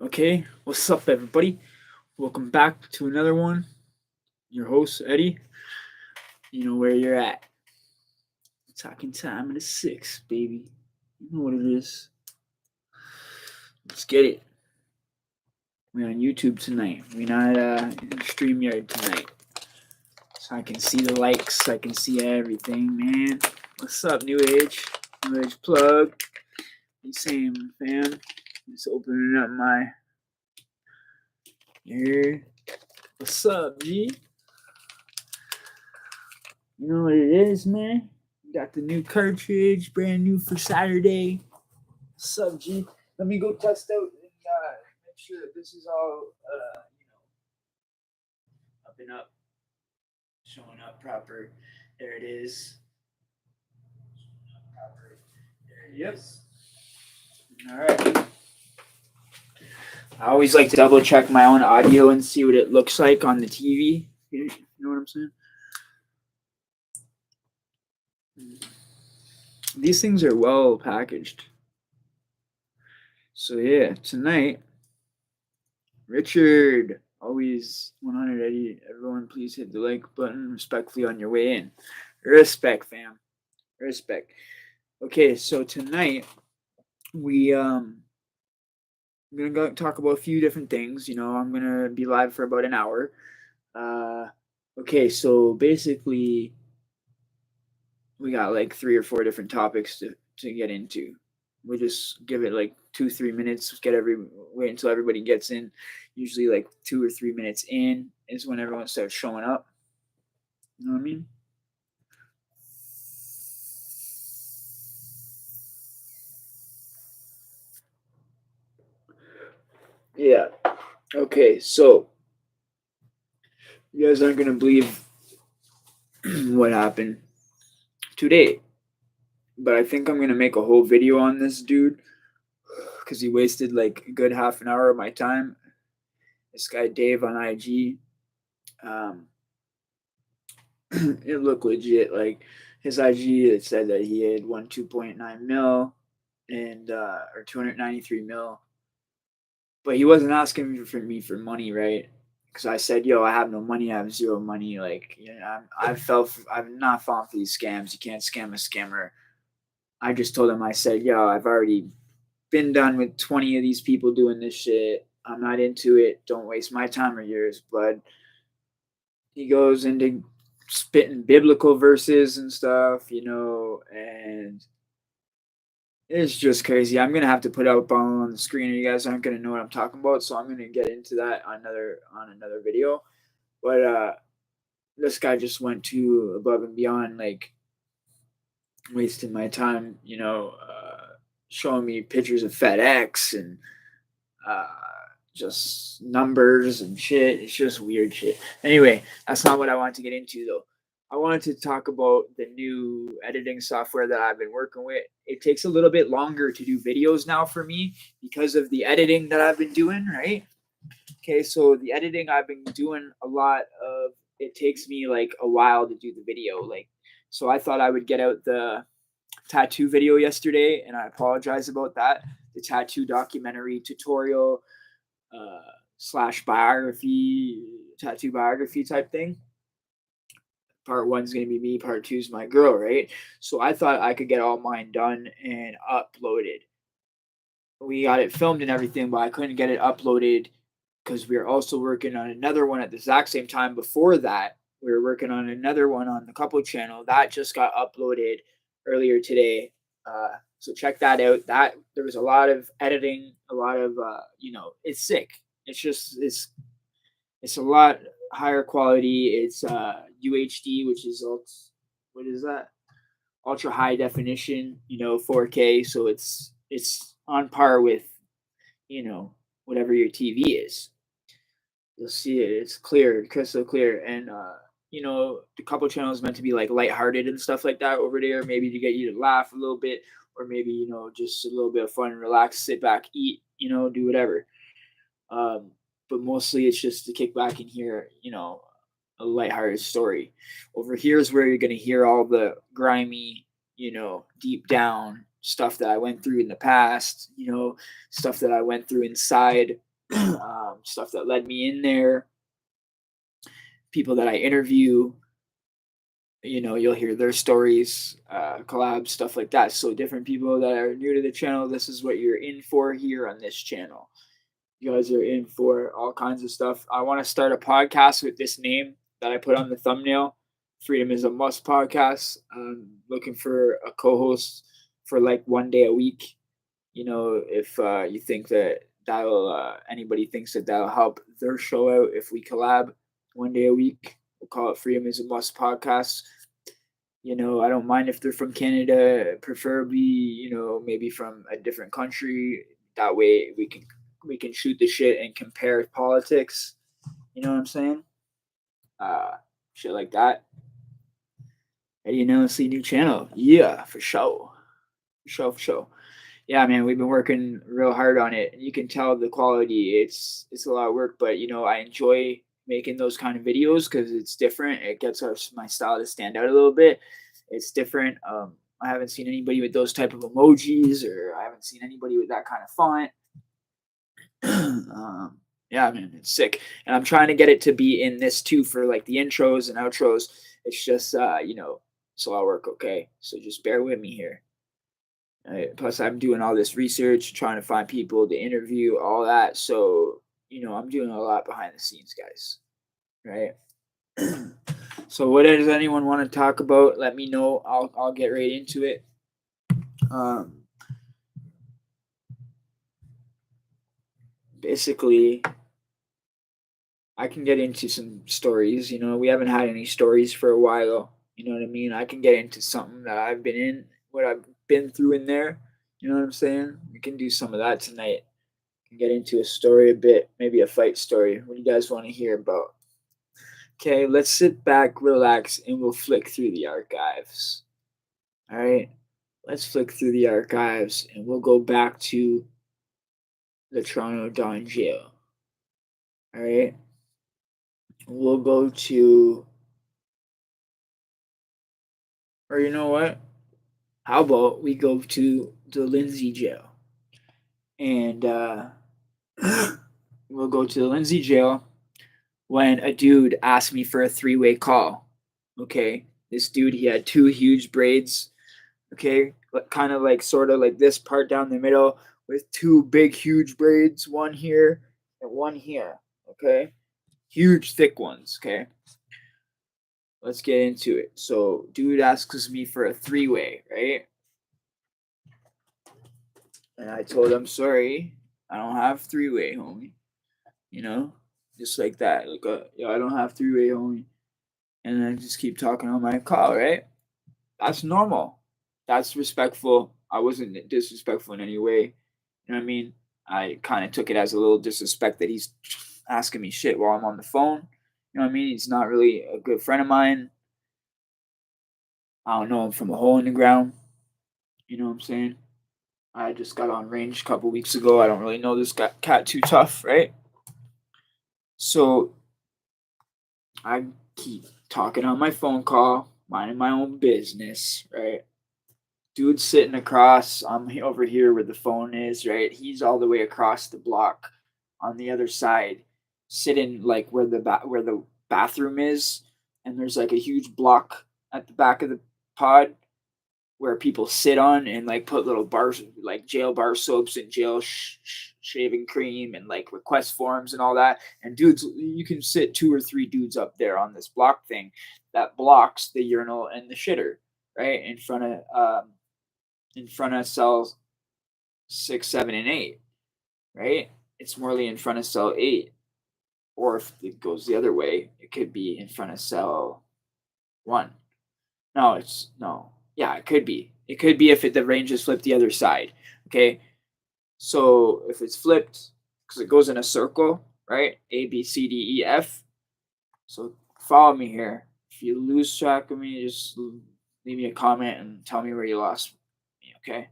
Okay, what's up, everybody? Welcome back to another one. Your host, Eddie. You know where you're at. Talking time in the six, baby. You know what it is. Let's get it. We're on YouTube tonight. We're not in StreamYard tonight. So I can see the likes. I can see everything, man. What's up, New Age? New Age plug. Same, fam. Just opening up my. Here. What's up, G? You know what it is, man? Got the new cartridge, brand new for Saturday. What's up, G? Let me go test out and make sure that this is all, up and up, showing up proper. There it is. Proper. There it is. All right. I always like to double check my own audio and see what it looks like on the TV. You know what I'm saying? These things are well packaged. So yeah, tonight, Richard, always 180. Everyone, please hit the like button respectfully on your way in. Respect, fam. Respect. Okay, so tonight I'm gonna talk about a few different things. I'm gonna be live for about an hour. Uh, okay, so basically we got like 3 or 4 different topics to get into. We just give it like 2 3 minutes. Wait until everybody gets in. Usually like 2 or 3 minutes in is when everyone starts showing up. You know what I mean? Yeah. Okay. So you guys aren't gonna believe what happened today, but I think I'm gonna make a whole video on this dude because he wasted like a good half an hour of my time. This guy Dave on IG. Um, it looked legit. Like his IG, it said that he had won 2.9 mil and or 293 mil, but he wasn't asking me for money, right? Because I said, "Yo, I have no money. I have zero money. Like, I'm not falling for these scams. You can't scam a scammer." I just told him, I said, "Yo, I've already been done with 20 of these people doing this shit. I'm not into it. Don't waste my time or yours." But he goes into spitting biblical verses and stuff, and it's just crazy. I'm gonna have to put up on the screen, and you guys aren't gonna know what I'm talking about. So I'm gonna get into that on another video. But this guy just went too above and beyond, like wasting my time, showing me pictures of FedEx and uh, just numbers and shit. It's just weird shit. Anyway, that's not what I wanted to get into though. I wanted to talk about the new editing software that I've been working with. It takes a little bit longer to do videos now for me because of the editing that I've been doing, right? Okay, so the editing I've been doing a lot of, it takes me like a while to do the video. Like, so I thought I would get out the tattoo video yesterday, and I apologize about that. The tattoo documentary tutorial slash biography, tattoo biography type thing. Part one's gonna be me, part two's my girl, right? So I thought I could get all mine done and uploaded. We got it filmed and everything, but I couldn't get it uploaded because we were also working on another one at the exact same time. Before that, we were working on another one on the couple channel that just got uploaded earlier today. So check that out. That there was a lot of editing, a lot of it's sick. It's a lot higher quality. It's UHD, which is what is that? Ultra high definition, 4K. So it's on par with whatever your TV is. You'll see it. It's clear, crystal clear, and the couple channels meant to be like lighthearted and stuff like that over there, maybe to get you to laugh a little bit, or maybe just a little bit of fun, relax, sit back, eat, do whatever. But mostly it's just to kick back and hear, a lighthearted story. Over here is where you're gonna hear all the grimy, deep down stuff that I went through in the past, stuff that I went through inside. stuff that led me in there, people that I interview. You'll hear their stories, collabs, stuff like that. So different people that are new to the channel, this is what you're in for here on this channel. You guys are in for all kinds of stuff. I want to start a podcast with this name that I put on the thumbnail. Freedom is a Must podcast. I'm looking for a co-host for like one day a week. If you think that'll anybody thinks that'll help their show out if we collab one day a week, we'll call it Freedom is a Must podcast. I don't mind if they're from Canada, preferably, maybe from a different country. That way we can shoot the shit and compare politics. You know what I'm saying? Uh, Shit like that. Hey, see new channel. Yeah, for sure. For sure. Yeah, man, we've been working real hard on it. You can tell the quality. It's a lot of work, but I enjoy making those kind of videos because it's different. It gets my style to stand out a little bit. It's different. I haven't seen anybody with those type of emojis, or I haven't seen anybody with that kind of font. Yeah, man, it's sick. And I'm trying to get it to be in this too for like the intros and outros. It's just it's a lot of work, okay? So just bear with me here. Plus, I'm doing all this research, trying to find people to interview, all that. So, I'm doing a lot behind the scenes, guys. Right? So, what does anyone want to talk about? Let me know. I'll get right into it. Basically, I can get into some stories. We haven't had any stories for a while. You know what I mean? I can get into something that I've been in, what I've been through in there. You know what I'm saying? We can do some of that tonight. Can get into a story a bit, maybe a fight story. What do you guys want to hear about? Okay, let's sit back, relax, and we'll flick through the archives. All right, let's flick through the archives and we'll go back to the Toronto Don Jail. All right, we'll go to, or you know what? How about we go to the Lindsay Jail? And we'll go to the Lindsay Jail when a dude asked me for a three-way call. Okay, this dude, he had two huge braids. Okay, kind of like sort of like this part down the middle with two big huge braids, one here and one here. Okay, huge thick ones. Okay, let's get into it. So dude asks me for a three-way, right? And I told him, sorry, I don't have three-way, homie. Just like that. Like, I don't have three-way, homie. And I just keep talking on my call, right? That's normal. That's respectful. I wasn't disrespectful in any way. You know what I mean? I kind of took it as a little disrespect that he's asking me shit while I'm on the phone. You know what I mean? He's not really a good friend of mine. I don't know him from a hole in the ground. You know what I'm saying? I just got on range a couple weeks ago. I don't really know this cat too tough, right? So I keep talking on my phone call, minding my own business, right? Dude's sitting across. I'm over here where the phone is, right? He's all the way across the block on the other side, sitting like where the bathroom is, and there's like a huge block at the back of the pod where people sit on and like put little bars, like jail bar soaps and jail shaving cream and like request forms and all that. And dudes, you can sit two or three dudes up there on this block thing that blocks the urinal and the shitter, right in front of cells 6, 7, and 8, right? It's morely in front of cell 8. Or if it goes the other way, it could be in front of cell 1. No. Yeah, it could be. It could be if the range is flipped the other side. Okay. So if it's flipped, because it goes in a circle, right? A, B, C, D, E, F. So follow me here. If you lose track of me, just leave me a comment and tell me where you lost me, okay?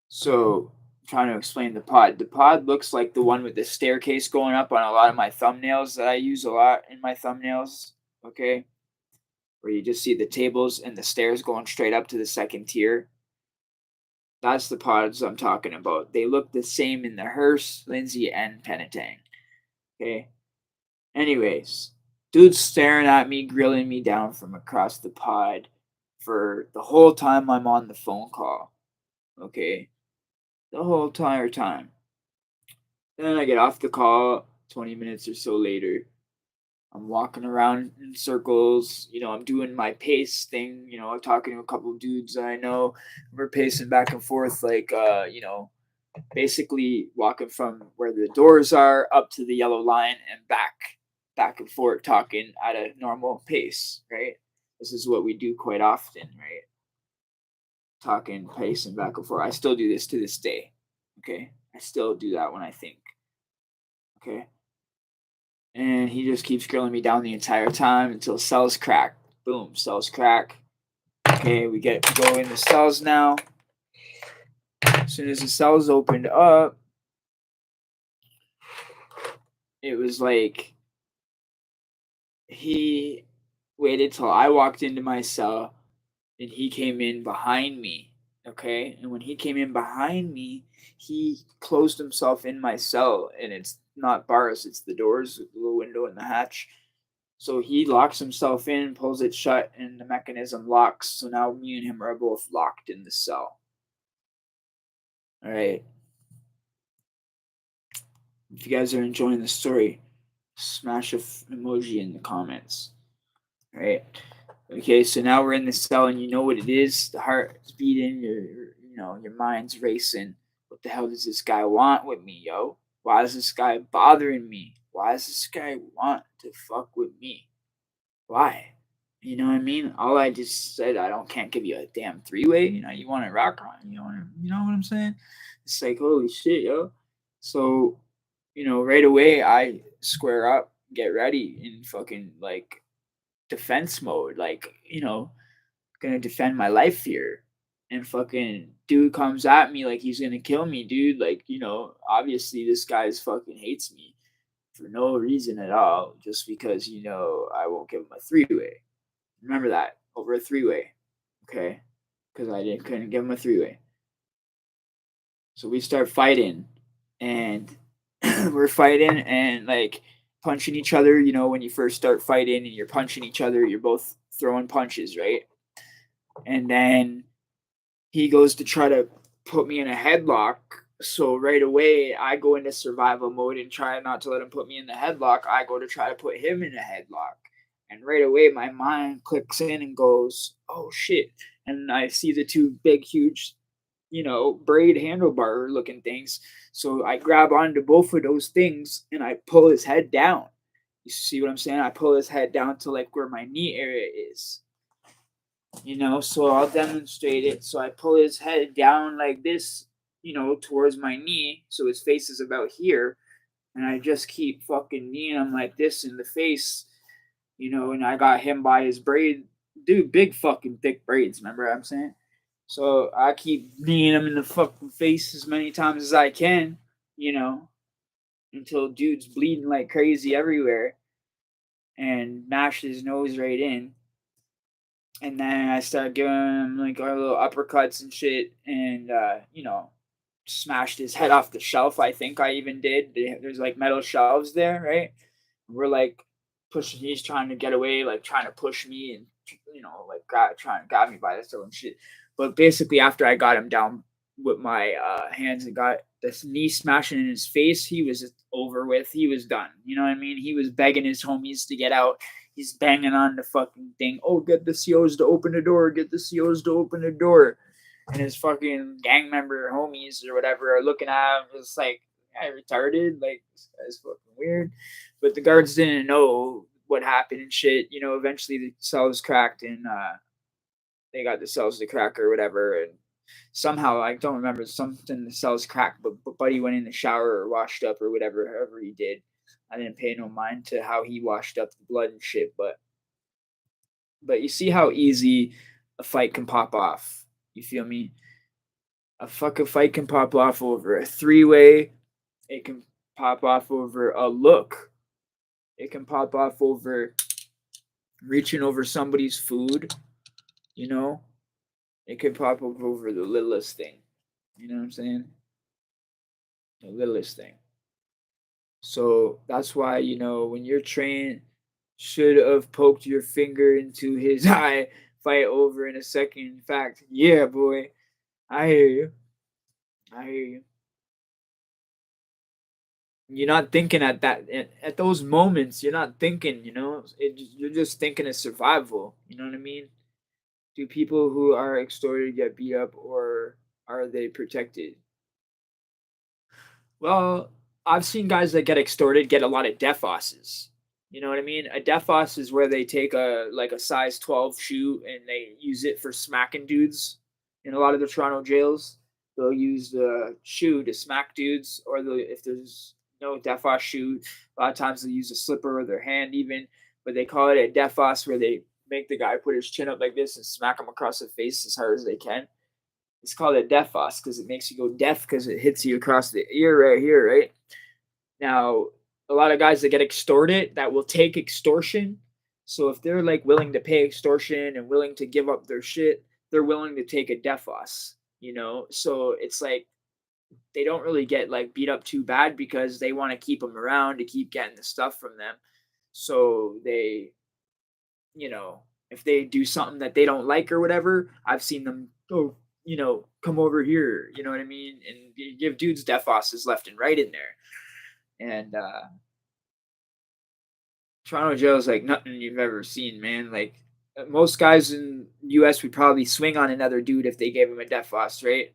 So I'm trying to explain the pod. The pod looks like the one with the staircase going up on a lot of my thumbnails that I use a lot in my thumbnails, okay? Where you just see the tables and the stairs going straight up to the second tier. That's the pods I'm talking about. They look the same in the Hearst, Lindsay, and Penetang. Okay. Anyways, dude's staring at me, grilling me down from across the pod for the whole time I'm on the phone call. Okay. The whole entire time. Then I get off the call 20 minutes or so later. I'm walking around in circles. I'm doing my pace thing. I'm talking to a couple of dudes that I know. We're pacing back and forth, like, basically walking from where the doors are up to the yellow line and back and forth, talking at a normal pace, right? This is what we do quite often, right? Talking, pacing back and forth. I still do this to this day. Okay. I still do that when I think. Okay. And he just keeps grilling me down the entire time until cells crack. Boom, cells crack. Okay, we get going the cells now. As soon as the cells opened up, it was like he waited till I walked into my cell and he came in behind me. Okay, and when he came in behind me, he closed himself in my cell, and it's not bars, it's the doors, the little window and the hatch. So he locks himself in, pulls it shut, and the mechanism locks. So now me and him are both locked in the cell. All right. If you guys are enjoying the story, smash a emoji in the comments. All right. Okay. So now we're in the cell, and you know what it is. The heart is beating. Your mind's racing. What the hell does this guy want with me, yo? Why is this guy bothering me? Why does this guy want to fuck with me? Why? You know what I mean? All I just said, can't give you a damn three-way. You want to rock on. You know what I'm saying? It's like, holy shit, yo. So, right away, I square up, get ready in fucking like defense mode. Like, gonna defend my life here. And fucking dude comes at me like he's gonna kill me, dude. Like, obviously this guy's fucking hates me for no reason at all, just because, I won't give him a three-way. Remember that, over a three-way, okay? Because couldn't give him a three-way. So we start fighting, and we're fighting and like punching each other. When you first start fighting and you're punching each other, you're both throwing punches, right? And then he goes to try to put me in a headlock. So right away, I go into survival mode and try not to let him put me in the headlock. I go to try to put him in a headlock. And right away, my mind clicks in and goes, oh shit. And I see the two big, huge, braid handlebar looking things. So I grab onto both of those things and I pull his head down. You see what I'm saying? I pull his head down to like where my knee area is. So I'll demonstrate it. So I pull his head down like this, towards my knee. So his face is about here. And I just keep fucking kneeing him like this in the face, and I got him by his braid. Dude, big fucking thick braids, remember what I'm saying? So I keep kneeing him in the fucking face as many times as I can, you know, until dude's bleeding like crazy everywhere and mash his nose right in. And then I start giving him like our little uppercuts and shit, and smashed his head off the shelf. I think I even did. There's like metal shelves there, right? We're like pushing. He's trying to get away, like trying to push me, and like trying to grab me by the throat and shit. But basically, after I got him down with my hands and got this knee smashing in his face, he was over with. He was done. You know what I mean? He was begging his homies to get out. He's banging on the fucking thing. Oh, get the COs to open the door. Get the COs to open the door. And his fucking gang member homies or whatever are looking at him. It's like, yeah, retarded. Like, this guy's fucking weird. But the guards didn't know what happened and shit. Eventually the cells cracked and they got the cells to crack or whatever. And somehow, I don't remember, something the cells cracked, but Buddy went in the shower or washed up or whatever, however he did. I didn't pay no mind to how he washed up the blood and shit, but you see how easy a fight can pop off. You feel me? A fucking fight can pop off over a three-way. It can pop off over a look. It can pop off over reaching over somebody's food, you know? It can pop up over the littlest thing. You know what I'm saying? The littlest thing. So that's why, when you're trained, should have poked your finger into his eye, fight over in a second. In fact, yeah, boy, I hear you. I hear you. You're not thinking at those moments. You're not thinking. You're just thinking of survival. You know what I mean? Do people who are extorted get beat up, or are they protected? Well, I've seen guys that get extorted get a lot of defosses. You know what I mean? A defos is where they take a size 12 shoe and they use it for smacking dudes. In a lot of the Toronto jails, they'll use the shoe to smack dudes, or if there's no defos shoe, a lot of times they'll use a slipper or their hand even. But they call it a defos, where they make the guy put his chin up like this and smack him across the face as hard as they can. It's called a defos because it makes you go deaf because it hits you across the ear right here, right? Now, a lot of guys that get extorted that will take extortion. So if they're like willing to pay extortion and willing to give up their shit, they're willing to take a defos. So it's like they don't really get like beat up too bad because they want to keep them around to keep getting the stuff from them. So you know, if they do something that they don't like or whatever, I've seen them go, come over here, you know what I mean? And give dudes defosses left and right in there. And Toronto jail is like nothing you've ever seen, man. Like most guys in US would probably swing on another dude if they gave him a defos, right?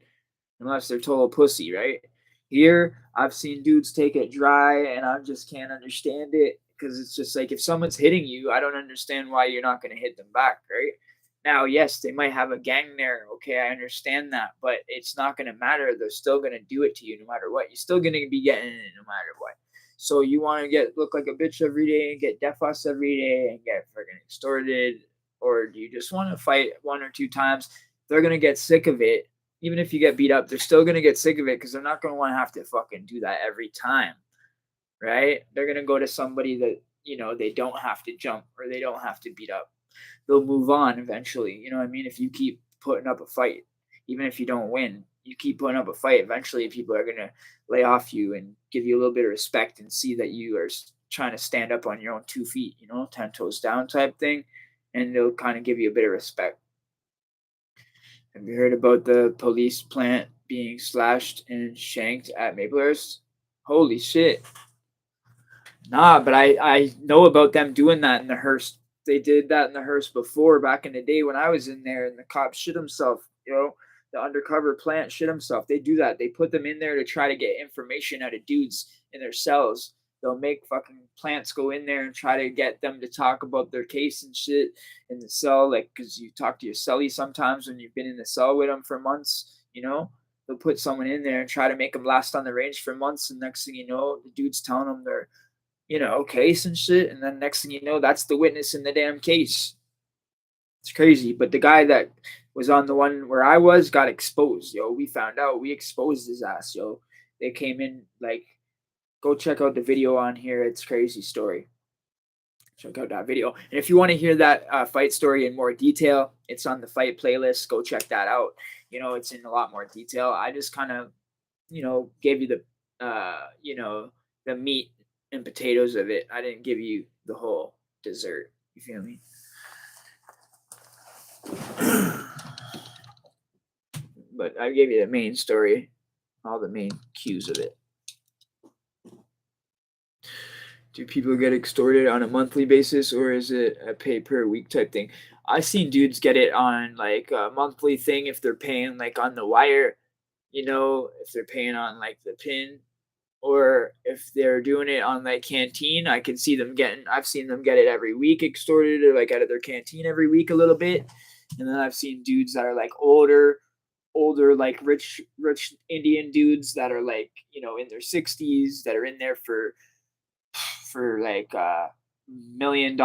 Unless they're total pussy, right? Here, I've seen dudes take it dry, and I just can't understand it because it's just like if someone's hitting you, I don't understand why you're not going to hit them back, right? Now, yes, they might have a gang there. Okay, I understand that, but it's not going to matter. They're still going to do it to you no matter what. You're still going to be getting it no matter what. So you want to get look like a bitch every day and get defos every day and get freaking extorted, or do you just want to fight one or two times? They're gonna get sick of it. Even if you get beat up, they're still gonna get sick of it because they're not gonna want to have to fucking do that every time, right? They're gonna go to somebody that they don't have to jump or they don't have to beat up. They'll move on eventually. You know what I mean? If you keep putting up a fight, even if you don't win, you keep putting up a fight. Eventually, people are gonna lay off you and give you a little bit of respect and see that you are trying to stand up on your own 2 feet. 10 toes down type thing, and they'll kind of give you a bit of respect. Have you heard about the police plant being slashed and shanked at Maplehurst? Holy shit. Nah, but I know about them doing that in the Hearst. They did that in the Hearst before, back in the day when I was in there, and the cop shit himself. The undercover plant shit himself. They do that. They put them in there to try to get information out of dudes in their cells. They'll make fucking plants go in there and try to get them to talk about their case and shit in the cell, like because you talk to your cellie sometimes when you've been in the cell with them for months. They'll put someone in there and try to make them last on the range for months, and next thing you know, the dude's telling them they're case and shit. And then next thing you know, that's the witness in the damn case. It's crazy. But the guy that was on the one where I was got exposed, yo. We found out. We exposed his ass, yo. They came in, like, go check out the video on here. It's a crazy story. Check out that video. And if you want to hear that fight story in more detail, it's on the fight playlist. Go check that out. It's in a lot more detail. I just kind of, gave you the meat and potatoes of it. I didn't give you the whole dessert. You feel me? But I gave you the main story, all the main cues of it. Do people get extorted on a monthly basis, or is it a pay per week type thing? I've seen dudes get it on like a monthly thing if they're paying like on the wire, if they're paying on like the pin, or if they're doing it on like canteen. I've seen them get it every week extorted, or like out of their canteen every week a little bit. And then I've seen dudes that are like older like rich Indian dudes that are like in their 60s that are in there for like $1 million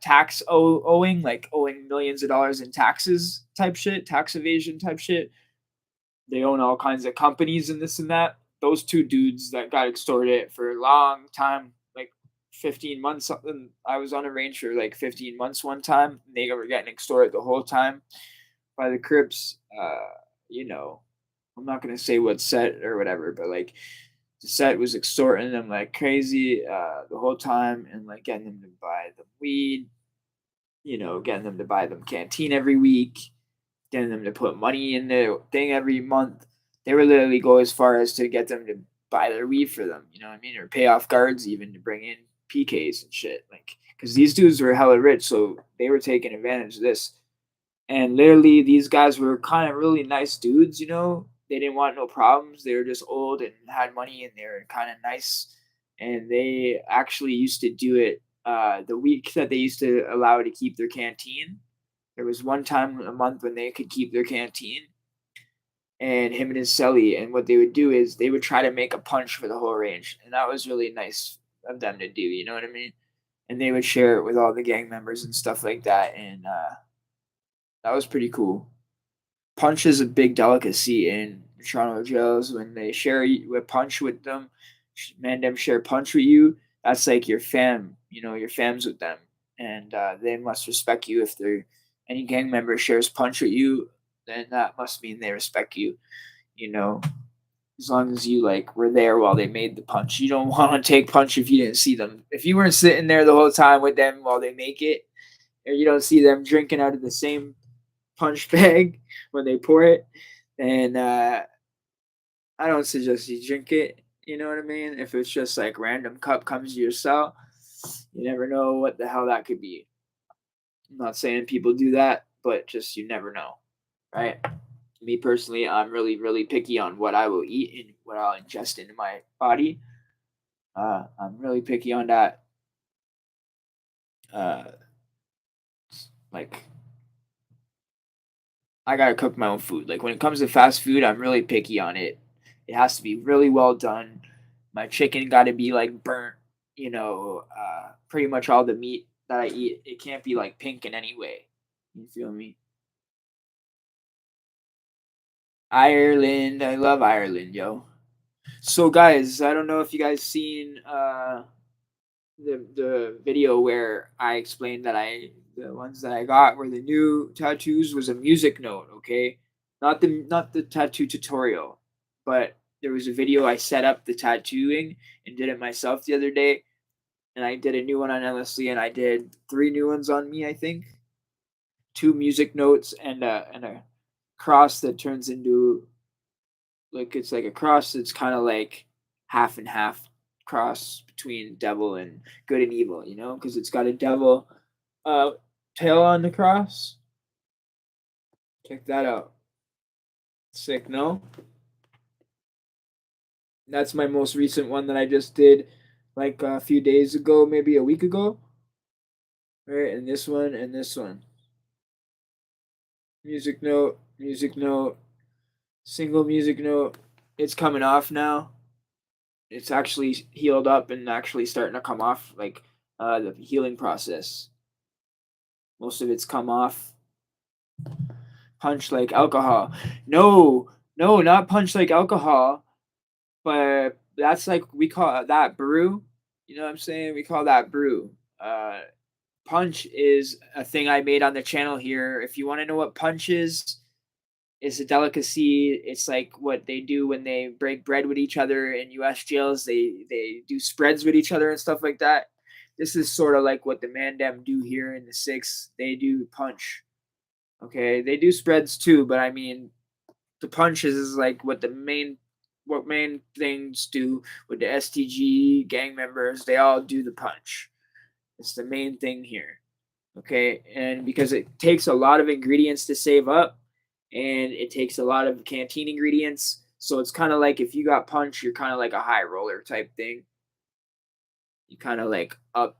tax owing, like owing millions of dollars in taxes type shit, tax evasion type shit. They own all kinds of companies and this and that. Those two dudes that got extorted for a long time, like 15 months. Something. I was on a range for like 15 months one time. They were getting extorted the whole time by the Crips. I'm not gonna say what set or whatever, but like The set was extorting them like crazy the whole time, and like getting them to buy them weed, getting them to buy them canteen every week, getting them to put money in the thing every month. They would literally go as far as to get them to buy their weed for them, you know what I mean? Or pay off guards even to bring in PKs and shit. Like, because these dudes were hella rich, so they were taking advantage of this. And literally, these guys were kind of really nice dudes, you know? They didn't want no problems. They were just old and had money, and they were kind of nice. And they actually used to do it the week that they used to allow to keep their canteen. There was one time a month when they could keep their canteen, and him and his celly. And what they would do is they would try to make a punch for the whole range, and that was really nice of them to do. You know what I mean? And they would share it with all the gang members and stuff like that, and that was pretty cool. Punch is a big delicacy in Toronto jails. When they share a punch with them, man, them share punch with you. That's like your fam. You know, your fam's with them, and they must respect you. If they're any gang member shares punch with you, then that must mean they respect you. You know, as long as you like were there while they made the punch. You don't want to take punch if you didn't see them. If you weren't sitting there the whole time with them while they make it, or you don't see them drinking out of the same punch bag when they pour it, then I don't suggest you drink it. You know what I mean? If it's just like random cup comes to your cell, you never know what the hell that could be. I'm not saying people do that, but just you never know, right? Me personally, I'm really, really picky on what I will eat and what I'll ingest into my body. I'm really picky on that. Uh, like I gotta cook my own food. Like when it comes to fast food, I'm really picky on it. It has to be really well done. My chicken got to be like burnt. Pretty much all the meat that I eat, it can't be like pink in any way. You feel me? Ireland, I love Ireland, yo. So guys, I don't know if you guys seen the video where I explained that the ones that I got were the new tattoos was a music note, okay? Not the tattoo tutorial, but there was a video I set up the tattooing and did it myself the other day, and I did a new one on LSD, and I did three new ones on me, I think. Two music notes and a cross that turns into like it's like a cross that's kind of like half and half cross between devil and good and evil, you know, because it's got a devil uh tail on the cross. Check that out. Sick, no? That's my most recent one that I just did like a few days ago, maybe a week ago. Right, and this one and this one. Music note, single music note. It's coming off now. It's actually healed up and actually starting to come off, like the healing process. Most of it's come off. Punch like alcohol. No, no, not punch like alcohol, but that's like we call that brew. You know what I'm saying? We call that brew. Punch is a thing I made on the channel here. If you want to know what punch is, it's a delicacy. It's like what they do when they break bread with each other in U.S. jails. They do spreads with each other and stuff like that. This is sort of like what the Mandem do here in the six. They do punch. Okay, they do spreads too, but I mean, the punches is like what main things do with the STG gang members. They all do the punch. It's the main thing here. Okay, and because it takes a lot of ingredients to save up, and it takes a lot of canteen ingredients, so it's kind of like if you got punch, you're kind of like a high roller type thing. You kind of like up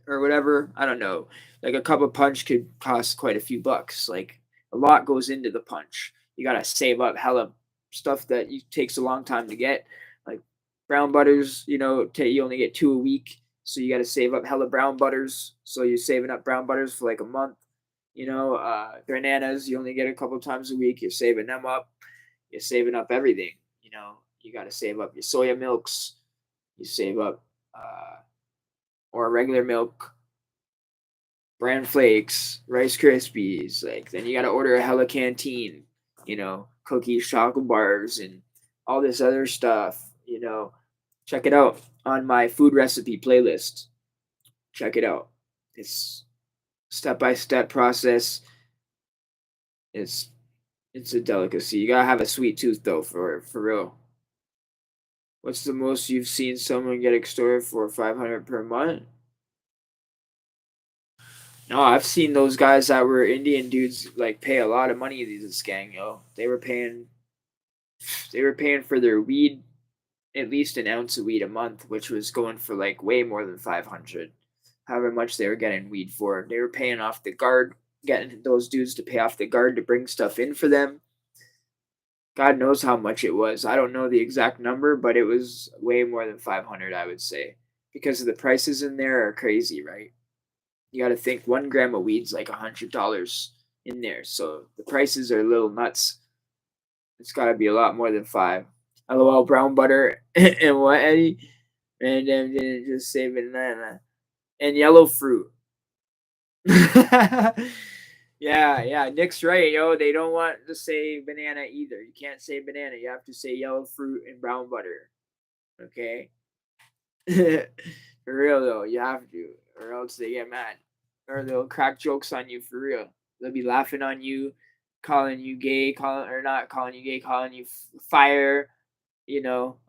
or whatever. I don't know. Like a cup of punch could cost quite a few bucks. Like a lot goes into the punch. You gotta save up hella stuff that takes a long time to get. Like brown butters, you only get two a week, so you gotta save up hella brown butters. So you're saving up brown butters for like a month. Bananas you only get a couple times a week. You're saving them up. You're saving up everything. You gotta save up your soya milks. You save up or regular milk, bran flakes, Rice Krispies. Like then you gotta order a hella canteen, cookies, chocolate bars, and all this other stuff. you know, check it out on my food recipe playlist. Check it out. It's step-by-step process. It's it's a delicacy. You gotta have a sweet tooth though, for real. What's the most you've seen someone get extorted for? 500 per month? No, I've seen those guys that were Indian dudes like pay a lot of money to this gang, yo. They were paying for their weed, at least an ounce of weed a month, which was going for like way more than 500. However much they were getting weed for. They were paying off the guard, getting those dudes to pay off the guard to bring stuff in for them. God knows how much it was. I don't know the exact number, but it was way more than 500, I would say. Because the prices in there are crazy, right? You got to think 1 gram of weed's like $100 in there. So the prices are a little nuts. It's got to be a lot more than five. LOL, brown butter and what, Eddie? And then didn't just say banana and yellow fruit. Yeah. Nick's right, yo. They don't want to say banana either. You can't say banana. You have to say yellow fruit and brown butter. Okay? For real though, you have to, or else they get mad, or they'll crack jokes on you for real. They'll be laughing on you, calling you gay, calling or not calling you gay, calling you fire,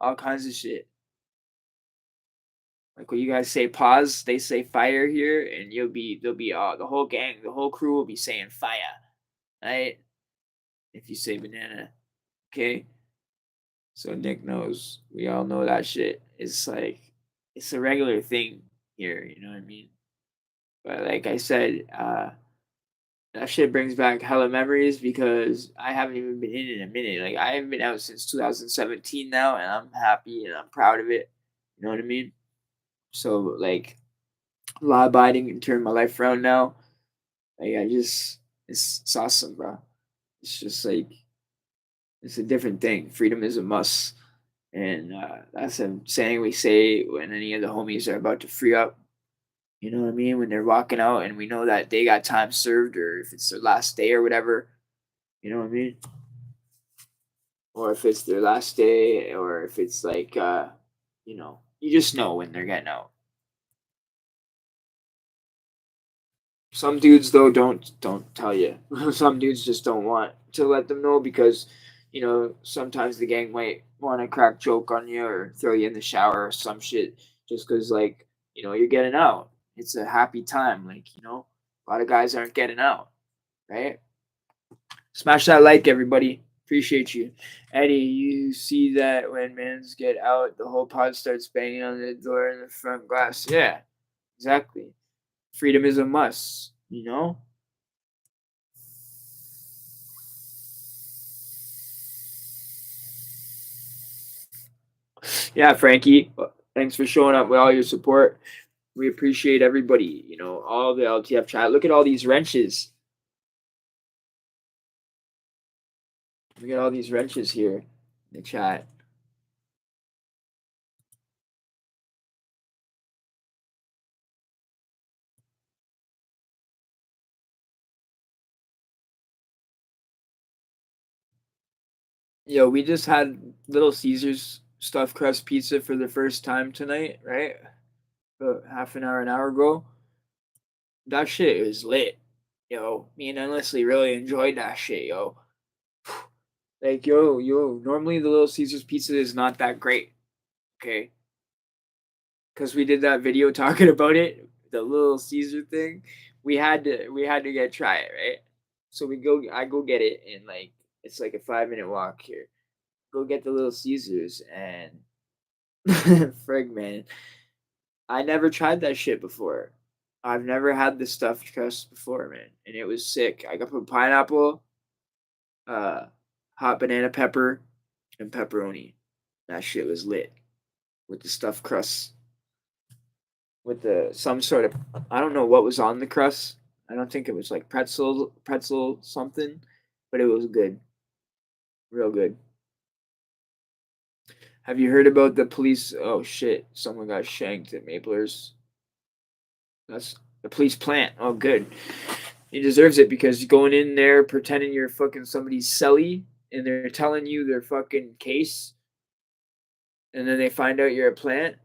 all kinds of shit. Like when you guys say pause, they say fire here, and they'll be the whole gang, the whole crew will be saying fire, right? If you say banana, okay. So Nick knows. We all know that shit. It's like it's a regular thing here. You know what I mean? But like I said, that shit brings back hella memories because I haven't even been in a minute. Like I haven't been out since 2017 now, and I'm happy and I'm proud of it. You know what I mean? So like law abiding and turn my life around now. Like it's awesome, bro. It's just like it's a different thing. Freedom is a must, and that's a saying we say when any of the homies are about to free up. You know what I mean? When they're walking out and we know that they got time served or if it's their last day or whatever. You know what I mean? Or if it's their last day or if it's like you just know when they're getting out. Some dudes though don't tell you. Some dudes just don't want to let them know because sometimes the gang might want to crack joke on you or throw you in the shower or some shit just because like you're getting out. It's a happy time, like a lot of guys aren't getting out, right? Smash that like, everybody. Appreciate you. Eddie, you see that when mans get out, the whole pod starts banging on the door in the front glass. Yeah, exactly. Freedom is a must, you know? Yeah, Frankie, thanks for showing up with all your support. We appreciate everybody, all the LTF chat. Look at all these wrenches. Look at all these wrenches here in the chat. Yo, we just had Little Caesars stuffed crust pizza for the first time tonight, right? About half an hour ago. That shit is lit. Yo, me and Leslie really enjoyed that shit, yo. Like, normally the Little Caesars pizza is not that great, okay? Because we did that video talking about it, the Little Caesar thing. We had to get try it, right? So I go get it, and like it's like a 5 minute walk here. Go get the Little Caesars, and frig man, I never tried that shit before. I've never had the stuffed crust before, man, and it was sick. I got put pineapple, uh, hot banana pepper, and pepperoni. That shit was lit with the stuffed crust, with the some sort of I don't know what was on the crust. I don't think it was like pretzel something, but it was good, real good. Have you heard about the police? Oh shit! Someone got shanked at Maplers. That's the police plant. Oh, good. He deserves it because going in there pretending you're fucking somebody's celly and they're telling you their fucking case and then they find out you're a plant,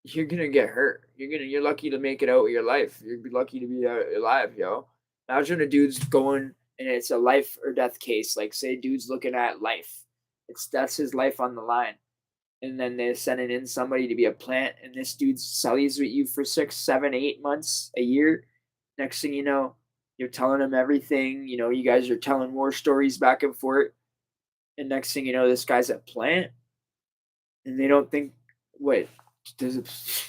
you're gonna get hurt. You're lucky to make it out with your life. You're lucky to be alive, yo. Imagine a dude's going and it's a life or death case. Like say dude's looking at life. That's his life on the line. And then they're sending in somebody to be a plant, and this dude's sellies with you for 6, 7, 8 months, a year. Next thing you know, you're telling him everything. You know, you guys are telling war stories back and forth. And next thing you know, this guy's a plant, and they don't think, wait, does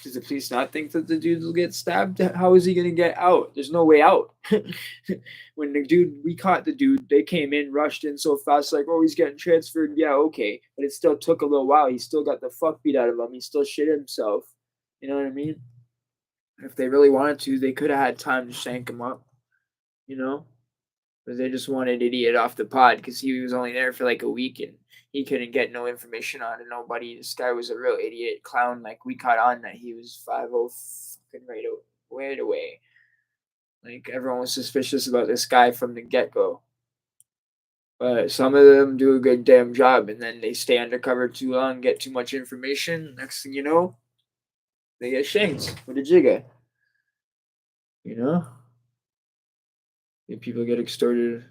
the police not think that the dude will get stabbed? How is he gonna get out? There's no way out. When we caught the dude, they came in, rushed in so fast, like, oh, he's getting transferred. Yeah, okay, but it still took a little while. He still got the fuck beat out of him. He still shit himself. You know what I mean? If they really wanted to, they could have had time to shank him up. You know, but they just wanted idiot off the pod because he was only there for like a week and he couldn't get no information on it. Nobody. This guy was a real idiot clown. Like we caught on that he was 5-0 fucking right away. Like everyone was suspicious about this guy from the get go. But some of them do a good damn job, and then they stay undercover too long, get too much information. Next thing you know, they get shanked with a jigga. You know, and people get extorted.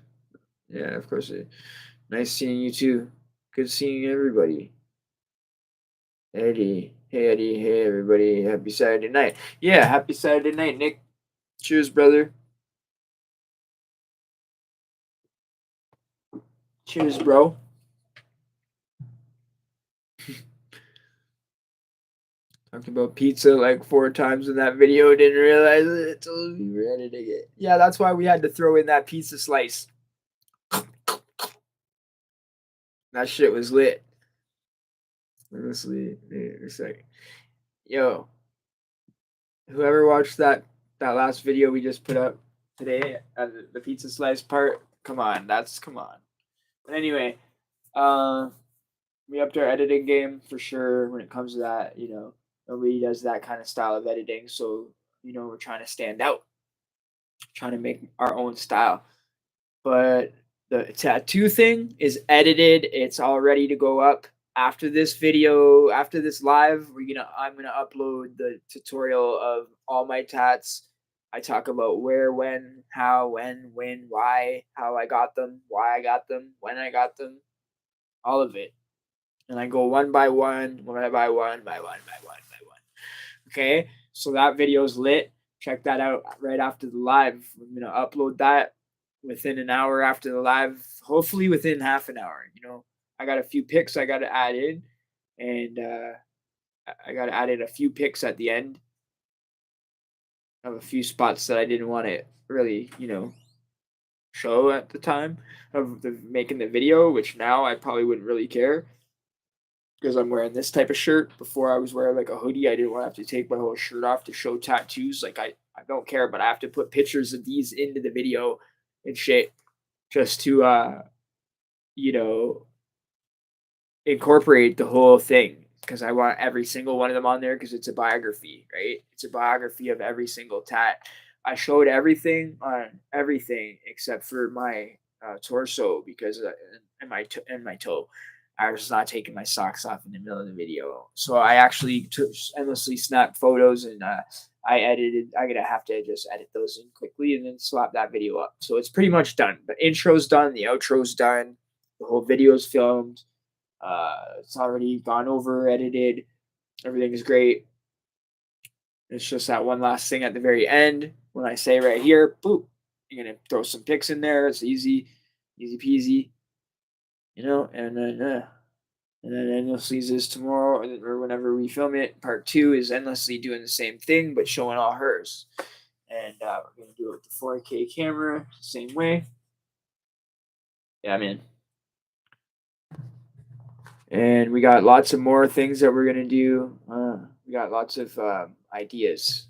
Yeah, of course. Nice seeing you too. Good seeing everybody. Eddie. Hey, Eddie. Hey, everybody. Happy Saturday night. Yeah, happy Saturday night, Nick. Cheers, brother. Cheers, bro. Talked about pizza like 4 times in that video. Didn't realize it until we were editing it. Yeah, that's why we had to throw in that pizza slice. That shit was lit. Honestly, it's like, yo, whoever watched that last video we just put up today, the pizza slice part, come on. But anyway, we upped our editing game for sure when it comes to that. You know, nobody does that kind of style of editing, so you know we're trying to stand out, trying to make our own style. But the tattoo thing is edited. It's all ready to go up. After this video, after this live, I'm gonna upload the tutorial of all my tats. I talk about where, when, how, when, why, how I got them, why I got them, when I got them, all of it. And I go one by one, by one. Okay, so that video's lit. Check that out right after the live. I'm gonna upload that within an hour after the live, hopefully within half an hour. You know, I got a few pics I got to add in, and I got to add in a few pics at the end of a few spots that I didn't want to really, you know, show at the time of making the video, which now I probably wouldn't really care because I'm wearing this type of shirt. Before I was wearing like a hoodie. I didn't want to have to take my whole shirt off to show tattoos. Like I don't care, but I have to put pictures of these into the video and shit just to you know, incorporate the whole thing because I want every single one of them on there because it's a biography, right? It's a biography of every single tat. I showed everything on everything except for my torso because and my toe. I was not taking my socks off in the middle of the video, so I actually endlessly snapped photos and I edited. I'm gonna have to just edit those in quickly and then slap that video up. So it's pretty much done. The intro's done. The outro's done. The whole video's filmed. It's already gone over, edited. Everything is great. It's just that one last thing at the very end when I say right here, boop, you're gonna throw some pics in there. It's easy peasy, you know. And then endlessly is tomorrow or whenever we film it. Part 2 is endlessly doing the same thing but showing all hers. And we're gonna do it with the 4K camera, same way. Yeah, man. And we got lots of more things that we're gonna do. We got lots of ideas.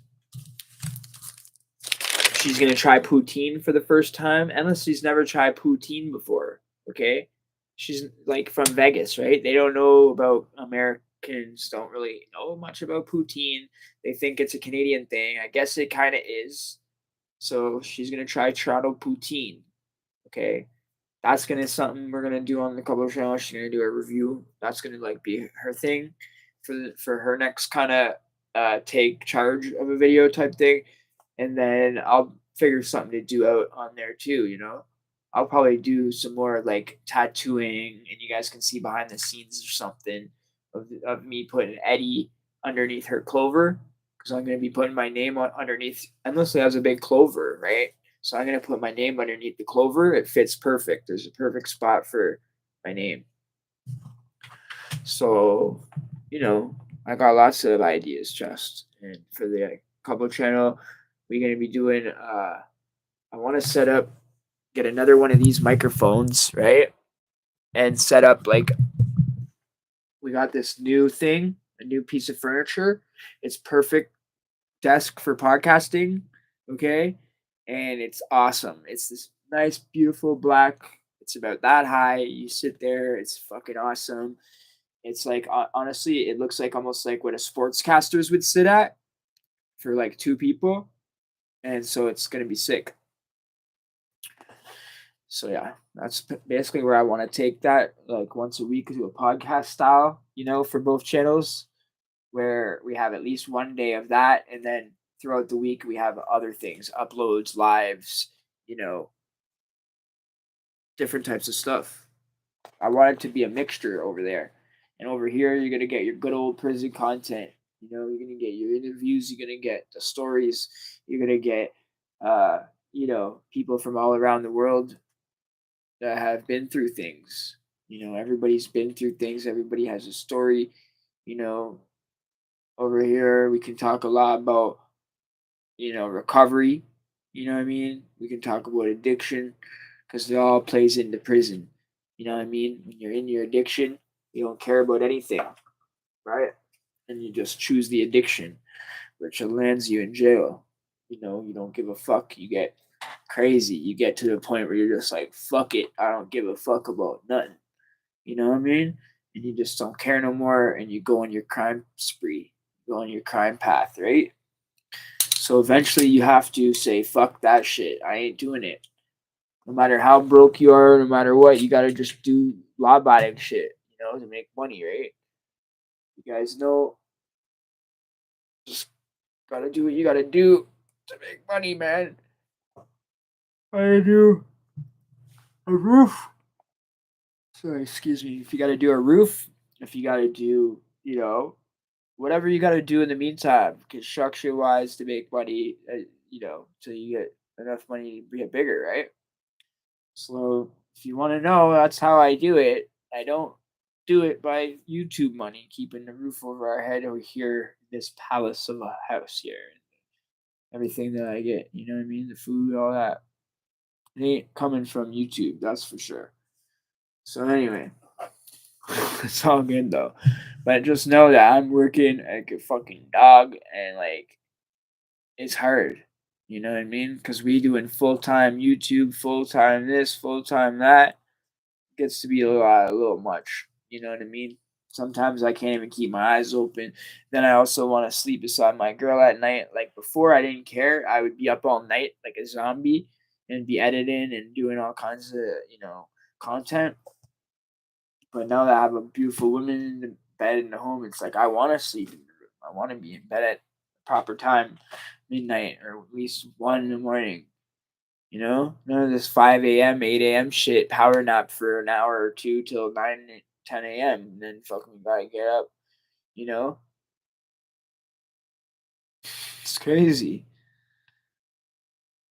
She's gonna try poutine for the first time. Endlessly's never tried poutine before. Okay, she's like from Vegas, right? They don't know about Americans. Don't really know much about poutine. They think it's a Canadian thing. I guess it kind of is. So she's gonna try Toronto poutine. Okay, that's gonna something we're gonna do on the Couple channel. She's gonna do a review. That's gonna like be her thing. for her next kind of take charge of a video type thing, and then I'll figure something to do out on there too. I'll probably do some more like tattooing, and you guys can see behind the scenes or something of me putting Eddie underneath her clover, because I'm going to be putting my name on underneath. Endlessly has a big clover, right? So I'm going to put my name underneath the clover. It fits perfect. There's a perfect spot for my name. So, I got lots of ideas, just. And for the couple channel, we're going to be doing, I want to get another one of these microphones, right? And set up like, we got this new thing, a new piece of furniture. It's perfect desk for podcasting, okay? And it's awesome. It's this nice, beautiful black. It's about that high. You sit there. It's fucking awesome. It's like honestly, it looks like almost like what a sportscasters would sit at for like two people, and so it's gonna be sick. So yeah, that's basically where I want to take that, like once a week to a podcast style, for both channels, where we have at least one day of that, and then throughout the week we have other things, uploads, lives, different types of stuff. I want it to be a mixture over there. And over here, you're going to get your good old prison content. You're going to get your interviews. You're going to get the stories. You're going to get, people from all around the world that have been through things. Everybody's been through things. Everybody has a story. You know, Over here, we can talk a lot about, recovery. You know what I mean? We can talk about addiction, because it all plays into prison. You know what I mean? When you're in your addiction, you don't care about anything, right? And you just choose the addiction, which lands you in jail. You don't give a fuck. You get crazy. You get to the point where you're just like, fuck it. I don't give a fuck about nothing. You know what I mean? And you just don't care no more, and you go on your crime spree, go on your crime path, right? So eventually you have to say, fuck that shit. I ain't doing it. No matter how broke you are, no matter what, you gotta just do law abiding shit, to make money, right? You guys know, just gotta do what you gotta do to make money, man. I do a roof. Sorry, excuse me. If you gotta do a roof, if you gotta do, whatever you gotta do in the meantime, construction wise, to make money, so you get enough money to get bigger, right? So if you want to know, that's how I do it. I don't do it by YouTube money, keeping the roof over our head over here, this palace of a house here. Everything that I get, you know what I mean? The food, all that. It ain't coming from YouTube, that's for sure. So anyway, it's all good though. But just know that I'm working like a fucking dog, and like it's hard. You know what I mean? Because we doing full time YouTube, full time this, full time that. Gets to be a little much. You know what I mean? Sometimes I can't even keep my eyes open. Then I also want to sleep beside my girl at night. Like before, I didn't care. I would be up all night like a zombie and be editing and doing all kinds of content. But now that I have a beautiful woman in the bed in the home, it's like I want to sleep in the room. I want to be in bed at proper time, midnight or at least 1 in the morning. None of this 5 a.m., 8 a.m. shit, power nap for an hour or two till 9, 10 a.m. And then fucking gotta get up, you know? It's crazy.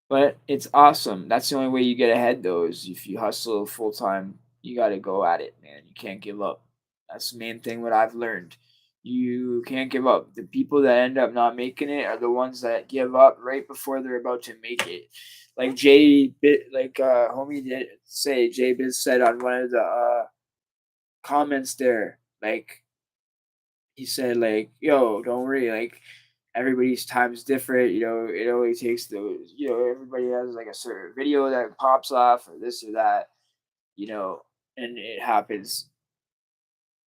But it's awesome. That's the only way you get ahead, though, is if you hustle full time, you gotta go at it, man. You can't give up. That's the main thing what I've learned. You can't give up. The people that end up not making it are the ones that give up right before they're about to make it. Like homie did say, Jay Biz said on one of the comments there, like he said, like, yo, don't worry, like everybody's time's different, it only takes those, everybody has like a certain video that pops off or this or that, you know, and it happens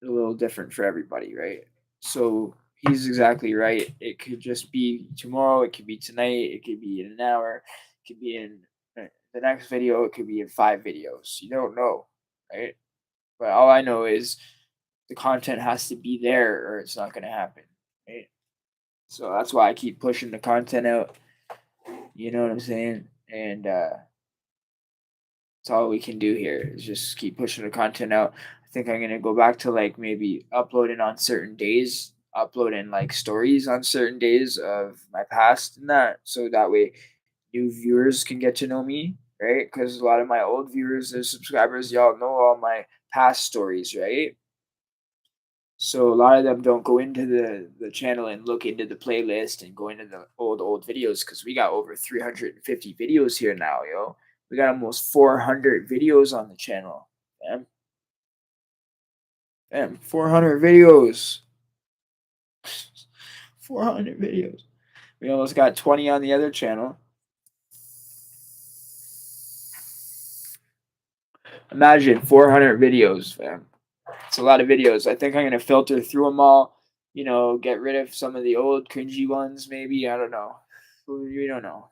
a little different for everybody, right? So he's exactly right. It could just be tomorrow, it could be tonight, it could be in an hour, it could be in the next video, it could be in 5 videos. You don't know, right? But all I know is the content has to be there or it's not gonna happen, right? So that's why I keep pushing the content out. You know what I'm saying? And that's all we can do here is just keep pushing the content out. I think I'm gonna go back to like maybe uploading on certain days, uploading like stories on certain days of my past and that, so that way new viewers can get to know me, right? Because a lot of my old viewers and subscribers, y'all know all my past stories, right? So a lot of them don't go into the channel and look into the playlist and go into the old videos because we got over 350 videos here now, yo. We got almost 400 videos on the channel. Damn, damn, 400 videos. 400 videos. We almost got 20 on the other channel. Imagine 400 videos, fam. It's a lot of videos. I think I'm gonna filter through them all. You know, get rid of some of the old cringy ones. Maybe I don't know. We don't know.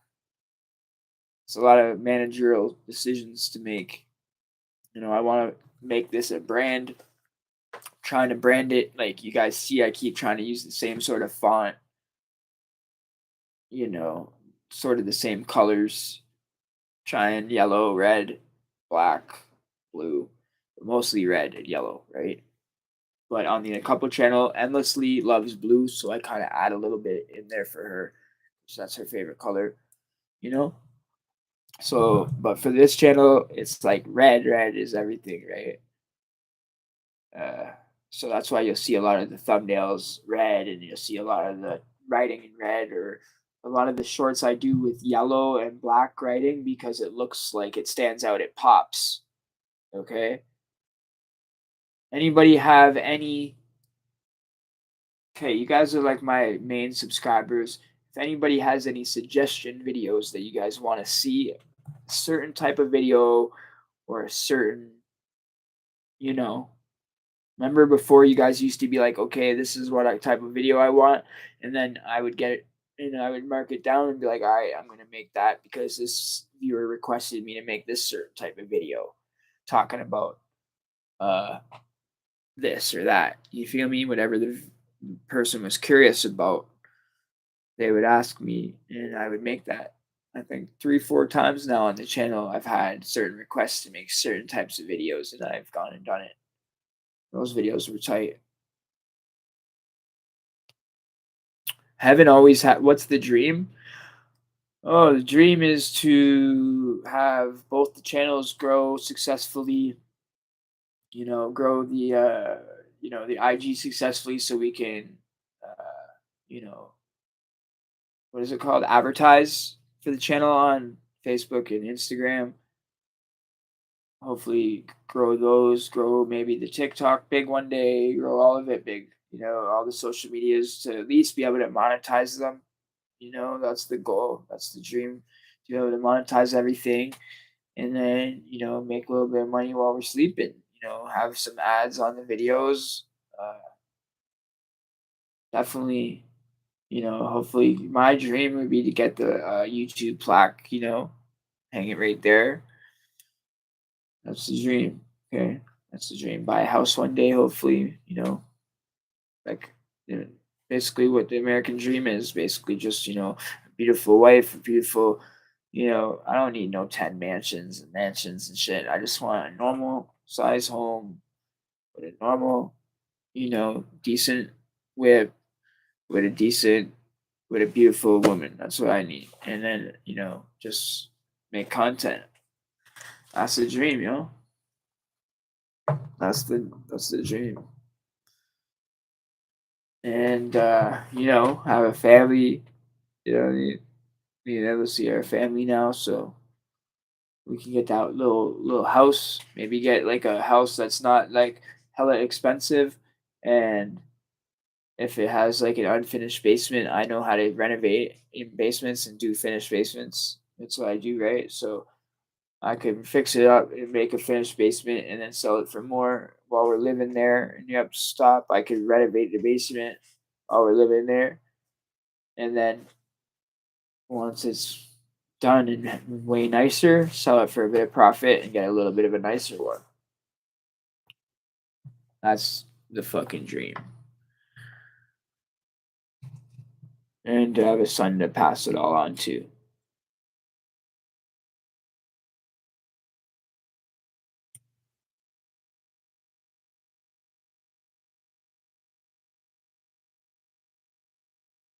It's a lot of managerial decisions to make. You know, I want to make this a brand. Trying to brand it like you guys see. I keep trying to use the same sort of font. You know, sort of the same colors. Trying yellow, red, black, blue, but mostly red and yellow, right? But on the couple channel, Endlessly loves blue, so I kind of add a little bit in there for her. So that's her favorite color, you know? So, but for this channel, it's like red. Red is everything, right? Uh, so that's why you'll see a lot of the thumbnails red, and you'll see a lot of the writing in red, or a lot of the shorts I do with yellow and black writing because it looks like it stands out. It pops. Okay. Anybody have any Okay, you guys are like my main subscribers. If anybody has any suggestion videos that you guys want to see, a certain type of video or a certain, you know, remember before you guys used to be like, okay, this is what type of video I want, and then I would get it and I would mark it down and be like, all right, I'm gonna make that because this viewer requested me to make this certain type of video talking about uh this or that. You feel me? Whatever the person was curious about, they would ask me and I would make that. I think 3, 4 times now on the channel, I've had certain requests to make certain types of videos and I've gone and done it. Those videos were tight. Haven't always had what's the dream? Oh, the dream is to have both the channels grow successfully, grow the IG successfully so we can, you know, what is it called? Advertise for the channel on Facebook and Instagram. Hopefully grow those, grow maybe the TikTok big one day, grow all of it big, all the social medias to at least be able to monetize them. That's the goal. That's the dream to be able to monetize everything and then, make a little bit of money while we're sleeping, have some ads on the videos. Uh, Definitely, hopefully my dream would be to get the YouTube plaque, hang it right there. That's the dream. Okay. That's the dream. Buy a house one day, hopefully, like you know, basically what the American dream is basically just, a beautiful wife, a beautiful, I don't need no 10 mansions and mansions and shit. I just want a normal size home with a normal, decent whip with a decent with a beautiful woman. That's what I need. And then, just make content. That's the dream, That's the dream. And have a family. Me and Emily are a family now, so we can get that little house. Maybe get like a house that's not like hella expensive, and if it has like an unfinished basement, I know how to renovate in basements and do finished basements. That's what I do, right? So I can fix it up and make a finished basement and then sell it for more while we're living there. And you have to stop. I could renovate the basement while we're living there. And then once it's done and way nicer, sell it for a bit of profit and get a little bit of a nicer one. That's the fucking dream. And to have a son to pass it all on to.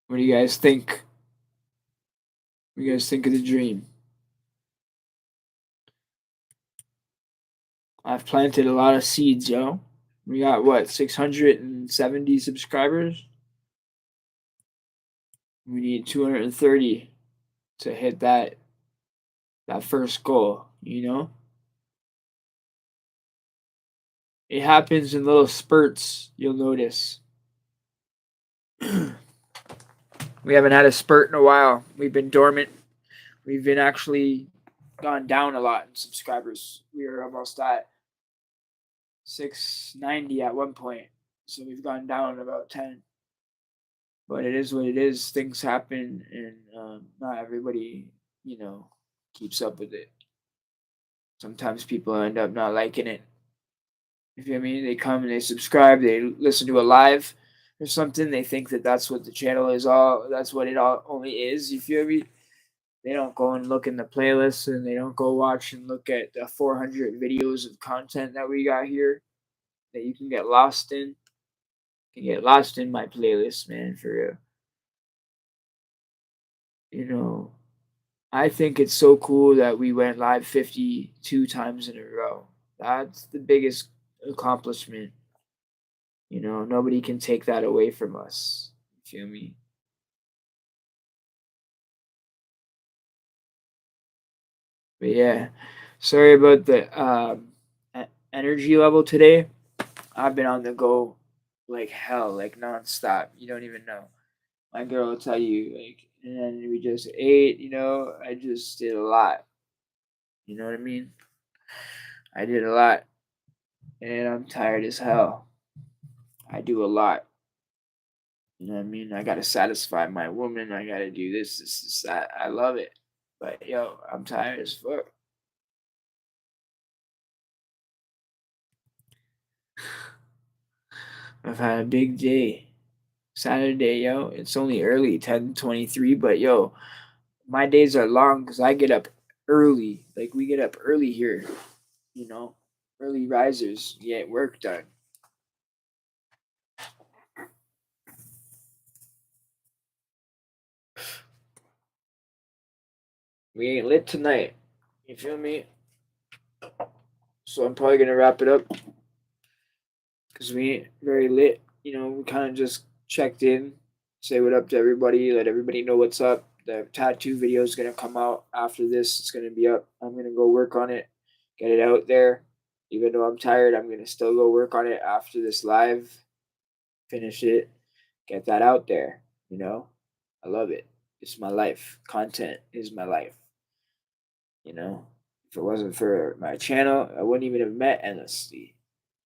What do you guys think? What do you guys think of the dream? I've planted a lot of seeds, yo. We got what, 670 subscribers? We need 230 to hit that first goal, you know? It happens in little spurts, you'll notice. We haven't had a spurt in a while. We've been dormant. We've been actually gone down a lot in subscribers. We were almost at 690 at one point. So we've gone down about 10. But it is what it is. Things happen, and not everybody, keeps up with it. Sometimes people end up not liking it. You feel me? They come and they subscribe. They listen to a live or something. They think that that's what the channel is all. That's what it all only is. You feel me? They don't go and look in the playlist, and they don't go watch and look at the 400 videos of content that we got here that you can get lost in. You can get lost in my playlist, man, for real. I think it's so cool that we went live 52 times in a row. That's the biggest accomplishment. Nobody can take that away from us. You feel me? But yeah, sorry about the energy level today. I've been on the go like hell, like nonstop. You don't even know. My girl will tell you, like, and then we just ate, I just did a lot. You know what I mean? I did a lot, and I'm tired as hell. I do a lot. You know what I mean? I gotta satisfy my woman. I gotta do this, that. I love it. But yo, I'm tired as fuck. I've had a big day. Saturday, yo. It's only early, 10:23, but yo, my days are long because I get up early. Like we get up early here, you know. Early risers get work done. We ain't lit tonight. You feel me? So I'm probably gonna wrap it up because we ain't very lit. We kind of just checked in, say what up to everybody, let everybody know what's up. The tattoo video is gonna come out after this. It's gonna be up. I'm gonna go work on it, get it out there. Even though I'm tired, I'm gonna still go work on it after this live. Finish it, get that out there. I love it. It's my life. Content is my life. If it wasn't for my channel, I wouldn't even have met Endlessly.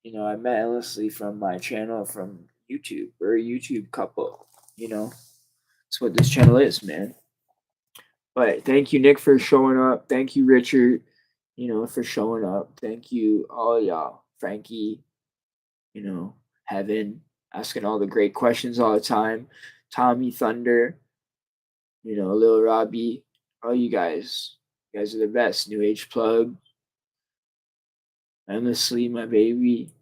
I met Endlessly from my channel from YouTube. We're a YouTube couple. That's what this channel is, man. But thank you, Nick, for showing up. Thank you, Richard, for showing up. Thank you, all y'all. Frankie, Heaven, asking all the great questions all the time. Tommy Thunder, Lil Robbie, all you guys. You guys are the best. New Age Plug, Endlessly, my baby.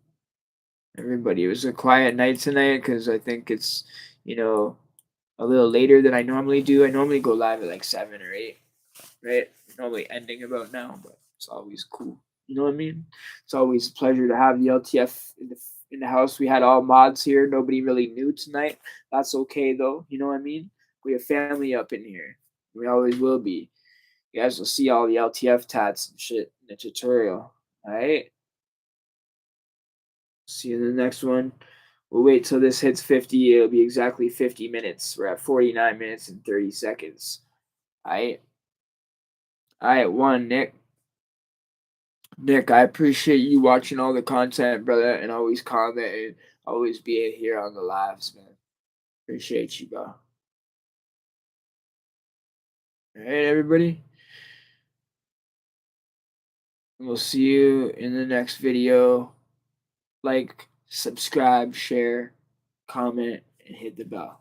Everybody. It was a quiet night tonight because I think it's, a little later than I normally do. I normally go live at like 7 or 8, right? Normally ending about now, but it's always cool. You know what I mean? It's always a pleasure to have the LTF in the house. We had all mods here. Nobody really knew tonight. That's okay though. You know what I mean? We have family up in here. We always will be. You guys will see all the LTF tats and shit in the tutorial. All right. See you in the next one. We'll wait till this hits 50. It'll be exactly 50 minutes. We're at 49 minutes and 30 seconds. All right. All right, one, Nick. Nick, I appreciate you watching all the content, brother, and always commenting, always being here on the lives, man. Appreciate you, bro. All right, everybody. We'll see you in the next video. Like, subscribe, share, comment, and hit the bell.